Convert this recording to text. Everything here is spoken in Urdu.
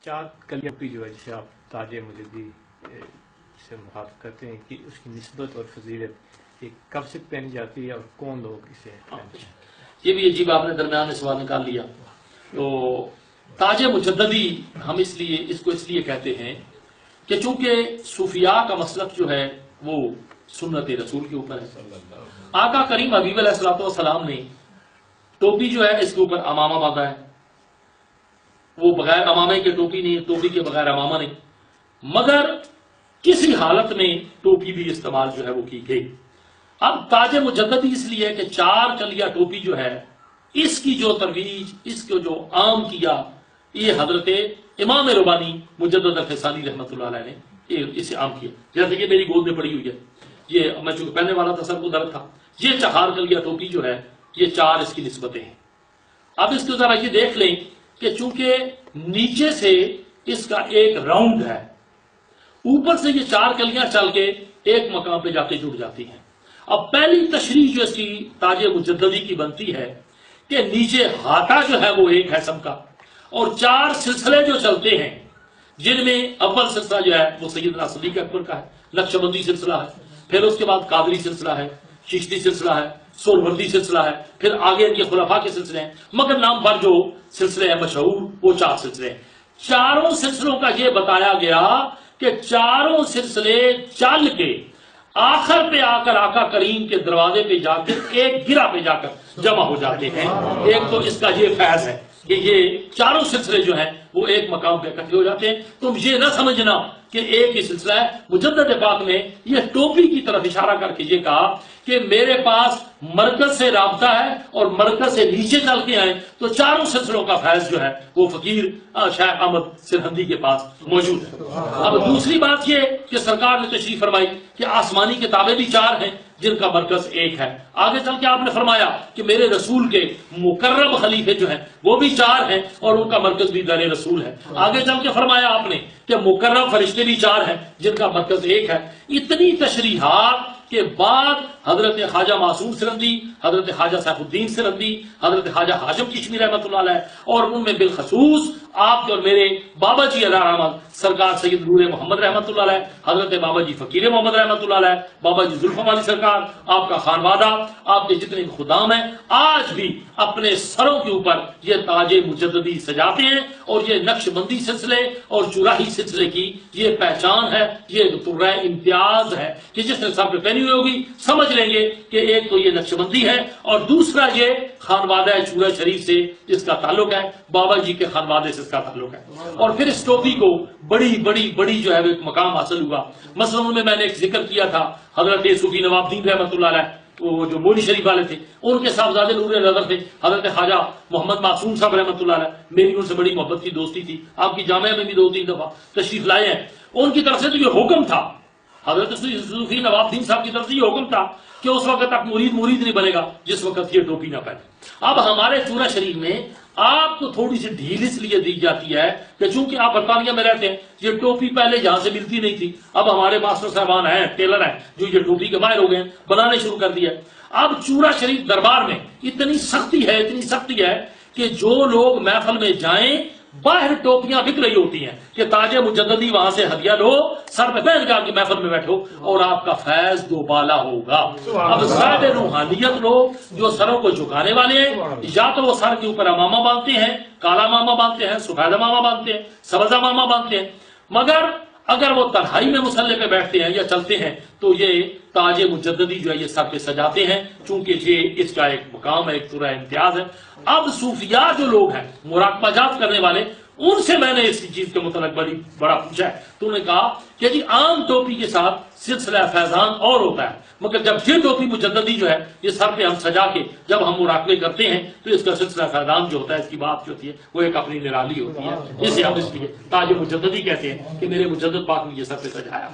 چار کلیپی جو ہے جسے آپ تاج مجددی سے مخاطب کرتے ہیں کہ اس کی نسبت اور فضیلت یہ کب سے پہنی جاتی ہے اور کون لوگ اسے پہنتے ہیں؟ یہ بھی عجیب آپ نے درمیان میں سوال نکال لیا. تو تاج مجددی ہم اس لیے کہتے ہیں کہ چونکہ صوفیاء کا مسلک جو ہے وہ سنت رسول کے اوپر ہے. آقا کریم حبیب علیہ الصلوۃ والسلام نے ٹوپی جو ہے اس کے اوپر امامہ باندھا ہے. وہ بغیر امامے کے ٹوپی نہیں، ٹوپی کے بغیر امامہ نہیں، مگر کسی حالت میں ٹوپی بھی استعمال جو ہے وہ کی گئی. اب تاج مجددی اس لیے کہ چار کلیہ ٹوپی جو ہے اس کی جو ترویج، اس کو جو عام کیا، یہ حضرت امام ربانی مجدد الفسانی رحمۃ اللہ علیہ نے اسے عام کیا. جیسے کہ میری گود میں پڑی ہوئی ہے، یہ میں چونکہ پہنے والا تھا سر کو درد تھا. یہ چہار کلیہ ٹوپی جو ہے یہ چار اس کی نسبتیں ہیں. اب اس کو ذرا یہ دیکھ لیں کہ چونکہ نیچے سے اس کا ایک راؤنڈ ہے، اوپر سے یہ چار کلیاں چل کے ایک مقام پہ جا کے جڑ جاتی ہیں. اب پہلی تشریح جو اس کی تاج مجددی کی بنتی ہے کہ نیچے ہاتھا جو ہے وہ ایک ہے سم کا، اور چار سلسلے جو چلتے ہیں جن میں اول سلسلہ جو ہے وہ سیدنا صدیق اکبر کا ہے، نقشبندی سلسلہ ہے، پھر اس کے بعد قادری سلسلہ ہے، چشتی سلسلہ ہے، سہروردی سلسلہ ہے، پھر آگے ان کے خلفاء کے سلسلے ہیں، مگر نام پر جو سلسلے ہیں مشہور وہ چار سلسلے ہیں. چاروں سلسلوں کا یہ بتایا گیا کہ چاروں سلسلے چل کے آخر پہ آ کر آقا کریم کے دروازے پہ جا کر ایک گرہ پہ جا کر جمع ہو جاتے ہیں. ایک تو اس کا یہ فیض ہے کہ یہ چاروں سلسلے جو ہیں وہ ایک مقام پہ اکٹھے ہو جاتے ہیں. تم یہ نہ سمجھنا کہ ایک ہی سلسلہ ہے. مجدد پاک نے یہ ٹوپی کی طرف اشارہ کر کے یہ کہا کہ میرے پاس مرکز سے رابطہ ہے اور مرکز سے نیچے چل کے آئے تو چاروں سلسلوں کا فیض جو ہے وہ فقیر شیخ احمد سرہندی کے پاس موجود ہے. اب دوسری بات یہ کہ سرکار نے تشریف فرمائی کہ آسمانی کتابیں بھی چار ہیں جن کا مرکز ایک ہے. آگے چل کے آپ نے فرمایا کہ میرے رسول کے مکرم خلیفے جو ہیں وہ بھی چار ہیں اور ان کا مرکز بھی در رسول ہے. آگے چل کے فرمایا آپ نے کہ مکرم فرشتے بھی چار ہیں جن کا مرکز ایک ہے. اتنی تشریحات کے بعد حضرت خواجہ معصوم سرندی، حضرت خواجہ سیف الدین سرندی، حضرت خواجہ ہاشم کشمیری رحمۃ اللہ علیہ اور ان میں بالخصوص آپ کے اور میرے بابا جی علیہ رحمت سرکار سید نور محمد رحمۃ اللہ علیہ، حضرت بابا جی فقیر محمد رحمۃ اللہ علیہ، بابا جی زلفم علی سرکار، آپ کا خانوادہ، آپ کے جتنے خدام ہیں آج بھی اپنے سروں کے اوپر یہ تاج مجددی سجاتے ہیں. اور یہ نقش بندی سلسلے اور چوراہی سلسلے کی یہ پہچان ہے، یہ طرح امتیاز ہے کہ جس نے سب پہ پہنی ہوئی ہوگی سمجھ لیں گے کہ ایک تو یہ نقش بندی ہے اور دوسرا یہ خانوادہ چورہ شریف سے جس کا تعلق ہے، بابا جی کے خانوادے سے اس کا تعلق ہے. اور پھر اس ٹوپی کو بڑی جو ہے ایک مقام حاصل ہوا. مثلا ان میں نے ایک ذکر کیا تھا حضرت صوفی نواب دین رحمۃ اللہ علیہ، وہ جو موری شریف والے تھے، ان کے صاحبزادے نور نظر تھے حضرت خواجہ محمد معصوم صاحب رحمۃ اللہ علیہ. میری ان سے بڑی محبت کی دوستی تھی، آپ کی جامعہ میں بھی 2-3 دفعہ تشریف لائے ہیں. ان کی طرف سے تو یہ حکم تھا، حضرت صوفی نواب دین صاحب کی طرف سے یہ حکم تھا کہ اس وقت تک مرید نہیں بنے گا جس وقت یہ ٹوپی نہ پہنے. اب ہمارے چورہ شریف میں آپ کو تھوڑی سی ڈھیل اس لیے دی جاتی ہے کہ چونکہ آپ برطانیہ میں رہتے ہیں، یہ ٹوپی پہلے یہاں سے ملتی نہیں تھی. اب ہمارے ماسٹر صاحبان ہیں، ٹیلر ہیں جو یہ ٹوپی کے ماہر ہو گئے ہیں، بنانے شروع کر دیا. اب چورہ شریف دربار میں اتنی سختی ہے کہ جو لوگ محفل میں جائیں باہر ٹوپیاں بک رہی ہوتی ہیں کہ تاج مجددی وہاں سے ہدیہ لو، سر پہ پہن کر کے محفل میں بیٹھو اور آپ کا فیض دوبالا ہوگا. اب صاحب روحانیت لوگ جو سروں کو جھکانے والے ہیں، یا تو وہ سر کے اوپر امامہ باندھتے ہیں، کالا امامہ باندھتے ہیں، سفید امامہ باندھتے ہیں، سبز امامہ باندھتے ہیں، مگر اگر وہ تنہائی میں مصلی پہ بیٹھتے ہیں یا چلتے ہیں تو یہ تاج مجددی جو ہے یہ سر پہ سجاتے ہیں، چونکہ یہ اس کا ایک مقام ہے، ایک طرح امتیاز ہے. اب صوفیاء جو لوگ ہیں مراقبہ جات کرنے والے، ان سے میں نے اس چیز کے متعلق بڑا پوچھا ہے تو انہوں نے کہا کہ جی عام ٹوپی کے ساتھ سلسلہ فیضان اور ہوتا ہے، مگر جب یہ ٹوپی مجددی جو ہے یہ سر پہ ہم سجا کے جب ہم مراقبے کرتے ہیں تو اس کا سلسلہ فیضان جو ہوتا ہے، اس کی بات جو ہوتی ہے وہ ایک اپنی نرالی ہوتی ہے. اسے ہم اس لیے تاج مجددی کہتے ہیں کہ میرے مجدد پاک نے یہ سر پہ سجایا.